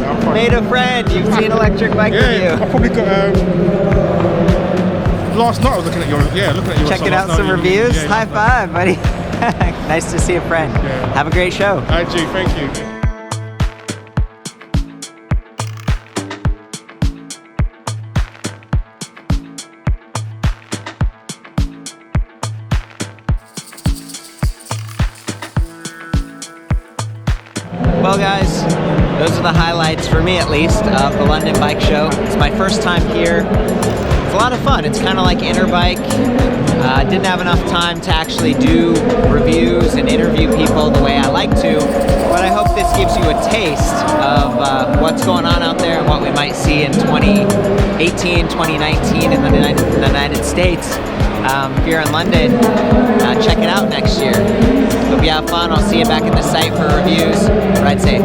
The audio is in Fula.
I'm fine. Made a friend. You've seen Electric Bike Yeah, Review. I probably got last night I was looking at your Checking out some reviews. Yeah, High five, buddy. Nice to see a friend. Yeah. Have a great show. IG, thank you. Well guys, those are the highlights, for me at least, of the London Bike Show. It's my first time here. It's a lot of fun. It's kind of like Interbike. Didn't have enough time to actually do reviews and interview people the way I like to, but I hope this gives you a taste of what's going on out there and what we might see in 2018, 2019 in the United States. If you're in London, check it out next year. Hope you have fun. I'll see you back at the site for reviews. Ride safe.